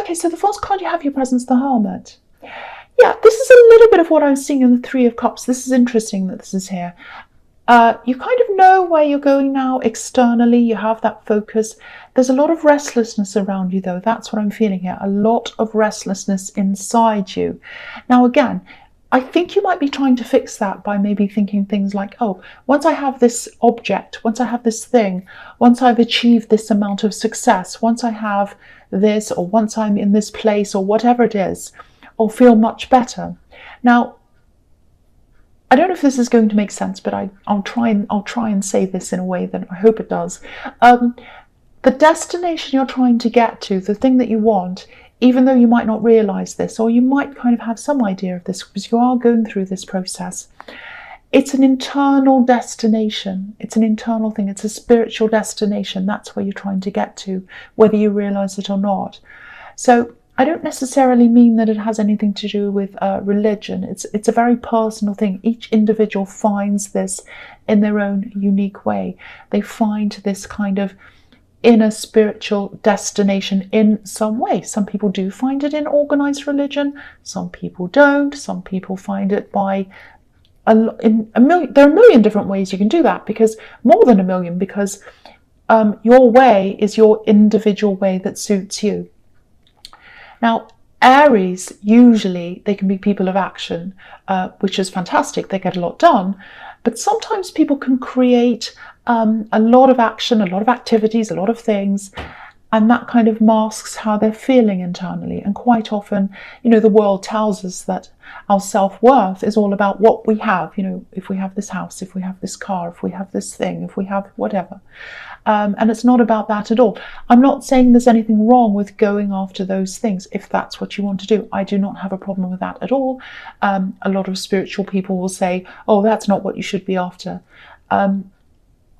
Okay, so the first card you have your presence, the Hermit. Yeah, this is a little bit of what I was seeing in the Three of Cups. This is interesting that this is here. You kind of know where you're going now externally. You have that focus. There's a lot of restlessness around you, though. That's what I'm feeling here. A lot of restlessness inside you. Now, again, I think you might be trying to fix that by maybe thinking things like, oh, once I have this object, once I have this thing, once I've achieved this amount of success, once I have this, or once I'm in this place, or whatever it is, I'll feel much better. Now, I don't know if this is going to make sense, but I'll try and say this in a way that I hope it does. The destination you're trying to get to, the thing that you want, even though you might not realize this, or you might kind of have some idea of this because you are going through this process, it's an internal destination. It's an internal thing. It's a spiritual destination. That's where you're trying to get to, whether you realize it or not. So I don't necessarily mean that it has anything to do with religion. It's a very personal thing. Each individual finds this in their own unique way. They find this kind of inner spiritual destination in some way. Some people do find it in organized religion. Some people don't. Some people find it by there are a million different ways you can do that, because more than a million, because your way is your individual way that suits you. Now, Aries, usually they can be people of action, which is fantastic. They get a lot done. But sometimes people can create a lot of action, a lot of activities, a lot of things, and that kind of masks how they're feeling internally. And quite often, the world tells us that our self-worth is all about what we have. If we have this house, if we have this car, if we have this thing, if we have whatever. And it's not about that at all. I'm not saying there's anything wrong with going after those things if that's what you want to do. I do not have a problem with that at all. A lot of spiritual people will say, oh, that's not what you should be after. I'm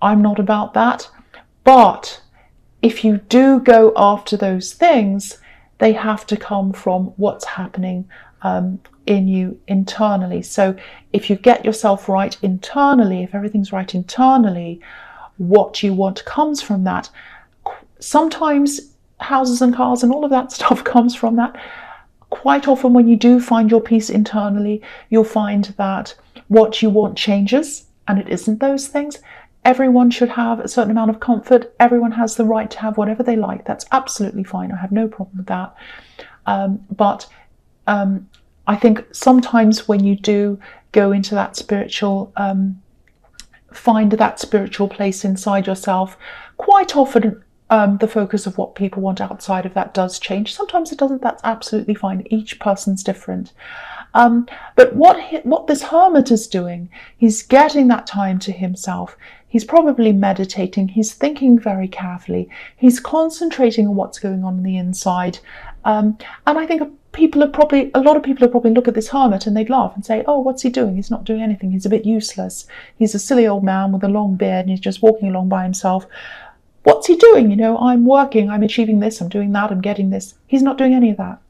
not about that. But if you do go after those things, they have to come from what's happening in you internally. So if you get yourself right internally, if everything's right internally, what you want comes from that. Sometimes houses and cars and all of that stuff comes from that. Quite often when you do find your peace internally, you'll find that what you want changes, and it isn't those things. Everyone should have a certain amount of comfort. Everyone has the right to have whatever they like. That's absolutely fine. I have no problem with that. But I think sometimes when you do go into that spiritual find that spiritual place inside yourself, quite often the focus of what people want outside of that does change. Sometimes it doesn't. That's absolutely fine. Each person's different. But what this hermit is doing, he's getting that time to himself. He's probably meditating. He's thinking very carefully. He's concentrating on what's going on the inside. And I think a lot of people are probably look at this hermit and they'd laugh and say, oh, what's he doing? He's not doing anything. He's a bit useless. He's a silly old man with a long beard and he's just walking along by himself. What's he doing? I'm working, I'm achieving this, I'm doing that, I'm getting this. He's not doing any of that.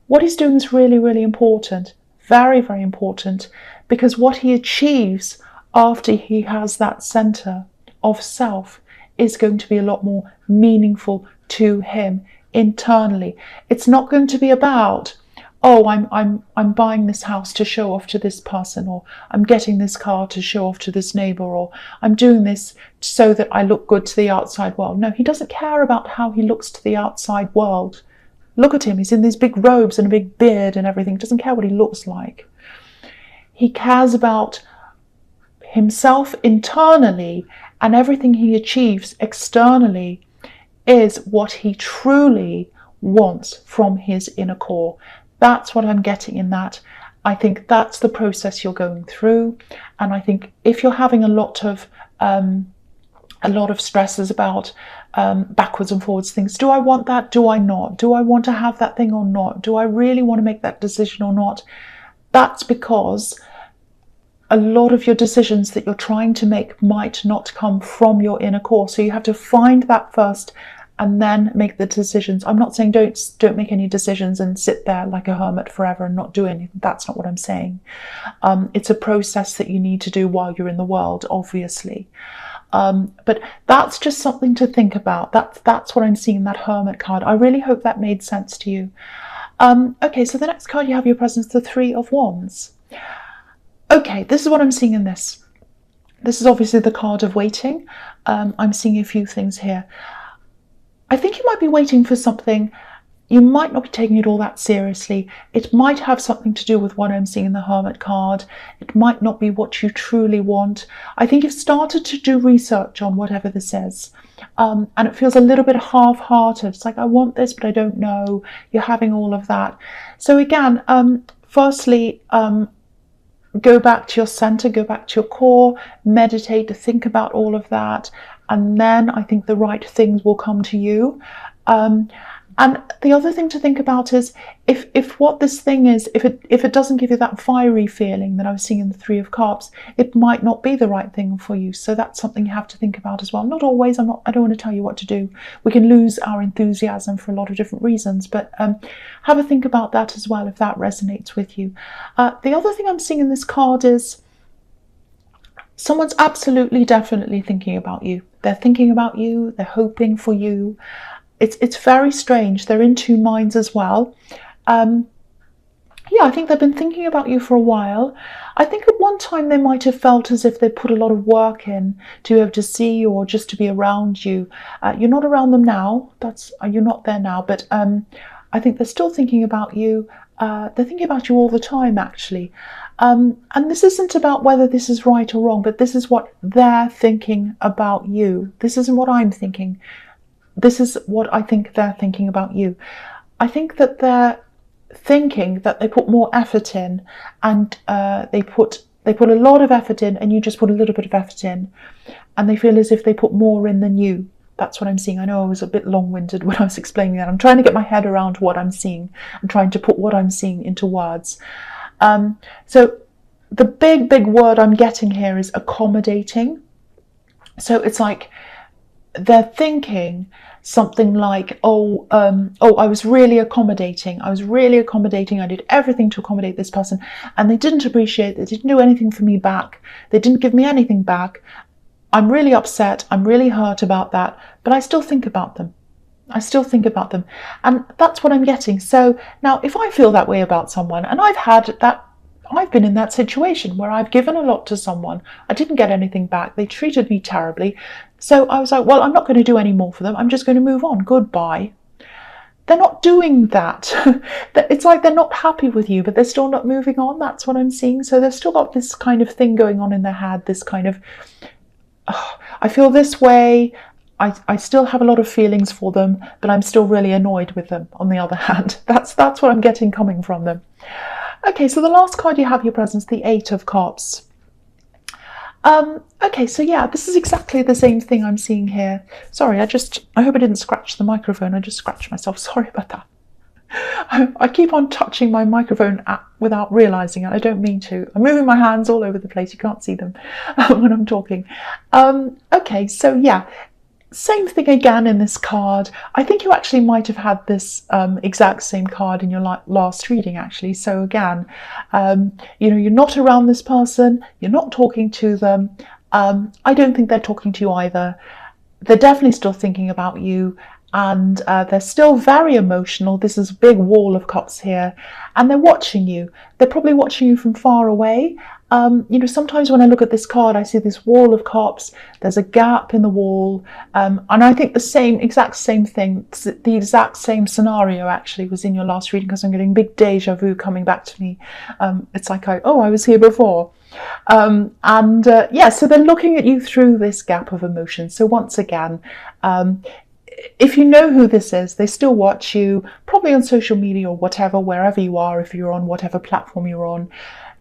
What he's doing is really, really important. Very, very important, because what he achieves after he has that center of self is going to be a lot more meaningful to him internally. It's not going to be about, oh, I'm buying this house to show off to this person, or I'm getting this car to show off to this neighbor, or I'm doing this so that I look good to the outside world. No, he doesn't care about how he looks to the outside world. Look at him. He's in these big robes and a big beard and everything. He doesn't care what he looks like. He cares about himself internally, and everything he achieves externally is what he truly wants from his inner core. That's what I'm getting in that. I think that's the process you're going through. And I think if you're having a lot of stresses about backwards and forwards things, do I want that? Do I not? Do I want to have that thing or not? Do I really want to make that decision or not? That's because a lot of your decisions that you're trying to make might not come from your inner core. So you have to find that first and then make the decisions. I'm not saying don't make any decisions and sit there like a hermit forever and not do anything. That's not what I'm saying. It's a process that you need to do while you're in the world, obviously. But that's just something to think about. That's what I'm seeing in that Hermit card. I really hope that made sense to you. Okay, so the next card you have your presence, the Three of Wands. Okay, this is what I'm seeing in this. This is obviously the card of waiting. I'm seeing a few things here. I think you might be waiting for something. You might not be taking it all that seriously. It might have something to do with what I'm seeing in the Hermit card. It might not be what you truly want. I think you've started to do research on whatever this is. And it feels a little bit half-hearted. It's like, I want this, but I don't know. You're having all of that. So again, firstly, go back to your center, go back to your core, meditate, to think about all of that. And then I think the right things will come to you. And the other thing to think about is if what this thing is, if it doesn't give you that fiery feeling that I was seeing in the Three of Cups, it might not be the right thing for you. So that's something you have to think about as well. Not always. I don't want to tell you what to do. We can lose our enthusiasm for a lot of different reasons, but have a think about that as well if that resonates with you. The other thing I'm seeing in this card is someone's absolutely, definitely thinking about you. They're thinking about you. They're hoping for you. It's very strange. They're in two minds as well. Yeah, I think they've been thinking about you for a while. I think at one time they might have felt as if they put a lot of work in to be able to see you or just to be around you. You're not around them now. You're not there now, but I think they're still thinking about you. They're thinking about you all the time, actually. And this isn't about whether this is right or wrong, but this is what they're thinking about you. This isn't what I'm thinking. This is what I think they're thinking about you. I think that they're thinking that they put more effort in, and they put a lot of effort in, and you just put a little bit of effort in, and they feel as if they put more in than you. That's what I'm seeing. I know I was a bit long-winded when I was explaining that. I'm trying to get my head around what I'm seeing and trying to put what I'm seeing into words. So the big word I'm getting here is accommodating. So it's like they're thinking something like, I was really accommodating. I did everything to accommodate this person, and they didn't appreciate it. They didn't do anything for me back. They didn't give me anything back. I'm really upset. I'm really hurt about that, but I still think about them. And that's what I'm getting. So now if I feel that way about someone, and I've been in that situation where I've given a lot to someone, I didn't get anything back, they treated me terribly, so I was like, well, I'm not going to do any more for them, I'm just going to move on, goodbye. They're not doing that. It's like they're not happy with you, but they're still not moving on. That's what I'm seeing. So they've still got this kind of thing going on in their head, this kind of, I feel this way, I still have a lot of feelings for them, but I'm still really annoyed with them, on the other hand. That's what I'm getting coming from them. Okay, so the last card you have your presence, the Eight of Cups. Okay, so yeah, this is exactly the same thing I'm seeing here. Sorry, I hope I didn't scratch the microphone. I just scratched myself. Sorry about that. I keep on touching my microphone without realising it. I don't mean to. I'm moving my hands all over the place. You can't see them when I'm talking. Okay, so yeah. Same thing again in this card. I think you actually might have had this exact same card in your last reading, actually. So again, you're not around this person, you're not talking to them. I don't think they're talking to you either. They're definitely still thinking about you, and they're still very emotional. This is a big wall of cups here, and they're watching you. They're probably watching you from far away. Sometimes when I look at this card, I see this wall of cups. There's a gap in the wall, and I think the exact same thing, the exact same scenario actually was in your last reading, because I'm getting big deja vu coming back to me. It's like, I was here before. Yeah, so they're looking at you through this gap of emotion. So once again, if you know who this is, they still watch you, probably on social media or whatever, wherever you are, if you're on whatever platform you're on.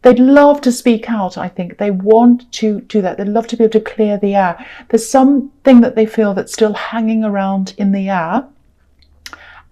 They'd love to speak out, I think. They want to do that. They'd love to be able to clear the air. There's something that they feel that's still hanging around in the air,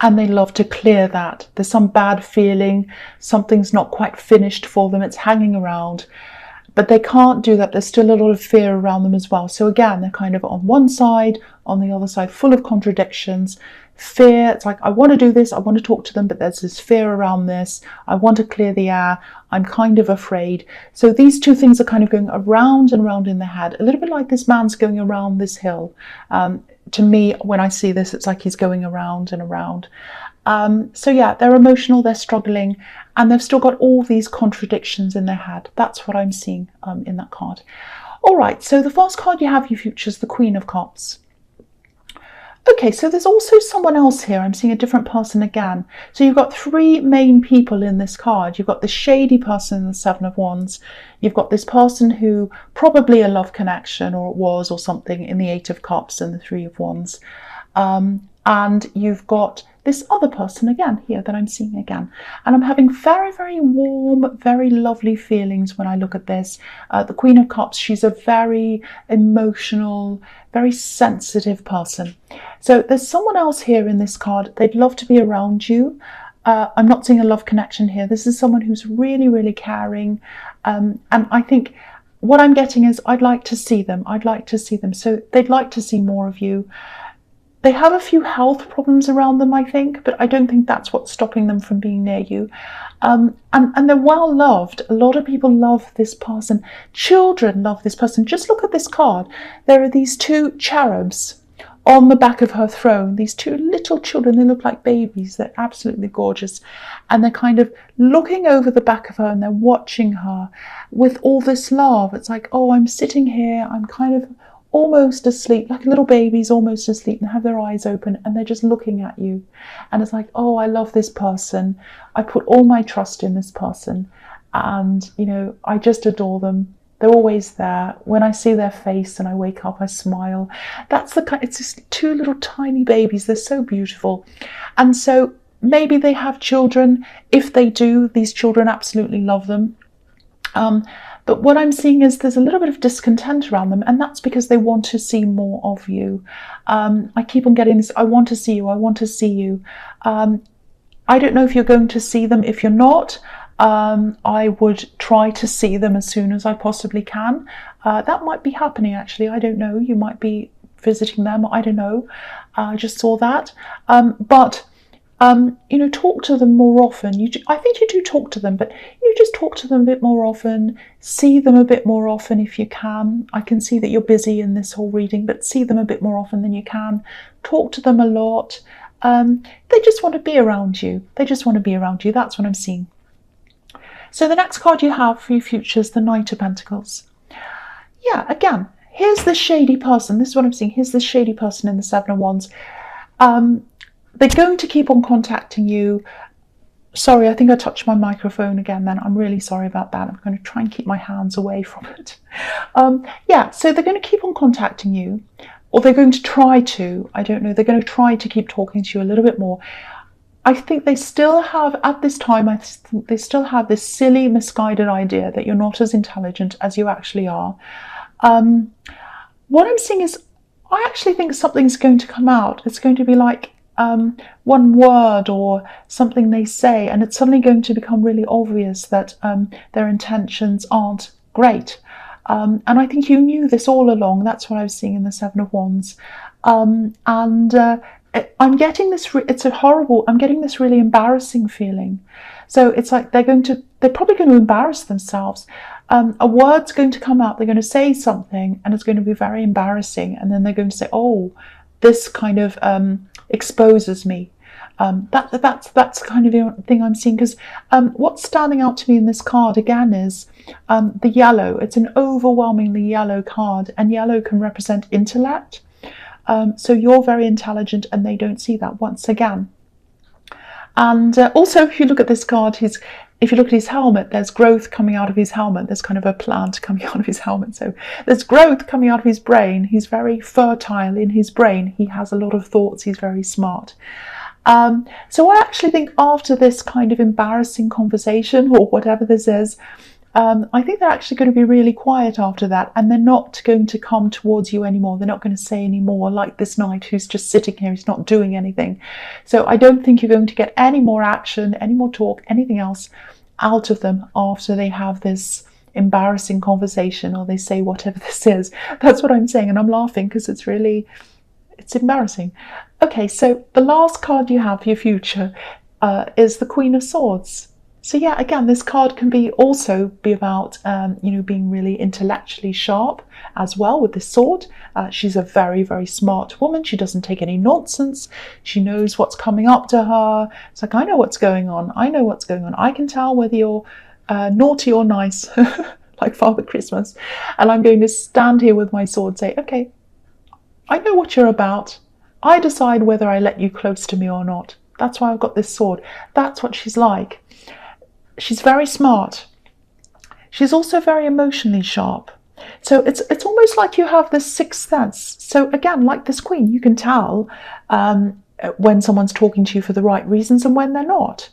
and they love to clear that. There's some bad feeling, something's not quite finished for them, it's hanging around. But they can't do that. There's still a lot of fear around them as well. So again, they're kind of on one side, on the other side, full of contradictions. fear. It's like, I want to do this, I want to talk to them, but there's this fear around this. I want to clear the air. I'm kind of afraid. So these two things are kind of going around and around in the head, a little bit like this man's going around this hill. To me, when I see this, it's like he's going around and around. So yeah, they're emotional, they're struggling, and they've still got all these contradictions in their head. That's what I'm seeing in that card. All right, so the first card you have, you future, is the Queen of Cups. Okay, so there's also someone else here. I'm seeing a different person again. So you've got three main people in this card. You've got the shady person in the Seven of Wands. You've got this person who probably a love connection, or it was, or something, in the Eight of Cups and the Three of Wands. And you've got this other person again here that I'm seeing again. And I'm having very, very warm, very lovely feelings when I look at this. The Queen of Cups, she's a very emotional, very sensitive person. So there's someone else here in this card. They'd love to be around you. I'm not seeing a love connection here. This is someone who's really, really caring. And I think what I'm getting is I'd like to see them. I'd like to see them. So they'd like to see more of you. They have a few health problems around them, I think, but I don't think that's what's stopping them from being near you. And they're well loved. A lot of people love this person. Children love this person. Just look at this card. There are these two cherubs on the back of her throne. These two little children, they look like babies. They're absolutely gorgeous. And they're kind of looking over the back of her and they're watching her with all this love. It's like, oh, I'm sitting here, I'm kind of almost asleep, like little babies almost asleep, and have their eyes open and they're just looking at you. And it's like, oh, I love this person. I put all my trust in this person. And, you know, I just adore them. They're always there. When I see their face and I wake up, I smile. That's the kind, it's just two little tiny babies. They're so beautiful. And so maybe they have children. If they do, these children absolutely love them. But what I'm seeing is there's a little bit of discontent around them, and that's because they want to see more of you. I keep on getting this, I want to see you, I want to see you. I don't know if you're going to see them. If you're not, I would try to see them as soon as I possibly can. That might be happening, actually. I don't know. You might be visiting them. I don't know. I just saw that. You know, talk to them more often. I think you do talk to them, but you just talk to them a bit more often. See them a bit more often if you can. I can see that you're busy in this whole reading, but see them a bit more often than you can. Talk to them a lot. They just want to be around you. They just want to be around you. That's what I'm seeing. So the next card you have for your future is the Knight of Pentacles. Yeah, again, here's the shady person. This is what I'm seeing. Here's the shady person in the Seven of Wands. They're going to keep on contacting you. Sorry, I think I touched my microphone again then. I'm really sorry about that. I'm going to try and keep my hands away from it. Yeah, so they're going to keep on contacting you, or they're going to try to. I don't know. They're going to try to keep talking to you a little bit more. I think they still have, at this time, I think they still have this silly, misguided idea that you're not as intelligent as you actually are. What I'm seeing is, I actually think something's going to come out. It's going to be like, one word or something they say, and it's suddenly going to become really obvious that their intentions aren't great. And I think you knew this all along. That's what I was seeing in the Seven of Wands. I'm getting this, I'm getting this really embarrassing feeling. So it's like they're probably going to embarrass themselves. A word's going to come out, they're going to say something, and it's going to be very embarrassing. And then they're going to say, oh, this kind of exposes me. That's kind of the thing I'm seeing, because what's standing out to me in this card again is the yellow. It's an overwhelmingly yellow card, and yellow can represent intellect. So you're very intelligent and they don't see that once again. And also, if you look at this card, if you look at his helmet, there's growth coming out of his helmet. There's kind of a plant coming out of his helmet. So there's growth coming out of his brain. He's very fertile in his brain. He has a lot of thoughts. He's very smart. So I actually think after this kind of embarrassing conversation, or whatever this is, I think they're actually going to be really quiet after that, and they're not going to come towards you anymore. They're not going to say any more, like this knight who's just sitting here, he's not doing anything. So I don't think you're going to get any more action, any more talk, anything else out of them after they have this embarrassing conversation, or they say whatever this is. That's what I'm saying, and I'm laughing because it's really, It's embarrassing. Okay, so the last card you have for your future is the Queen of Swords. So yeah, again, this card can also be about being really intellectually sharp as well with this sword. She's a very, very smart woman. She doesn't take any nonsense. She knows what's coming up to her. It's like, I know what's going on. I know what's going on. I can tell whether you're naughty or nice, like Father Christmas. And I'm going to stand here with my sword and say, okay, I know what you're about. I decide whether I let you close to me or not. That's why I've got this sword. That's what she's like. She's very smart. She's also very emotionally sharp. So it's almost like you have this sixth sense. So again, like this queen, you can tell when someone's talking to you for the right reasons and when they're not.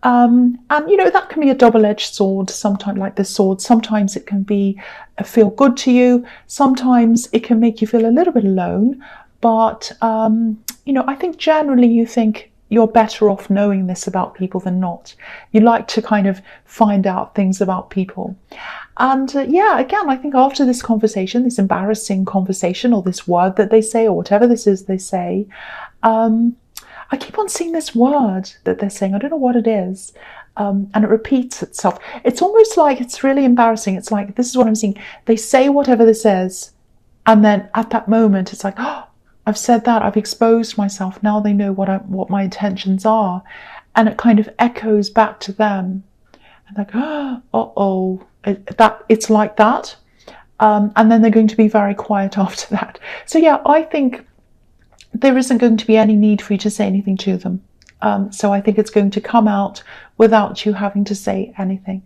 And that can be a double-edged sword. Sometimes, like this sword, sometimes it can be feel good to you. Sometimes it can make you feel a little bit alone. But I think generally you think you're better off knowing this about people than not. You like to kind of find out things about people. And again, I think after this conversation, this embarrassing conversation, or this word that they say, or whatever this is they say, I keep on seeing this word that they're saying. I don't know what it is. And it repeats itself. It's almost like it's really embarrassing. It's like, this is what I'm seeing. They say whatever this is. And then at that moment, it's like, oh, I've said that, I've exposed myself. Now they know what my intentions are. And it kind of echoes back to them. And like, uh-oh, it's like that. And then they're going to be very quiet after that. So yeah, I think there isn't going to be any need for you to say anything to them. So I think it's going to come out without you having to say anything.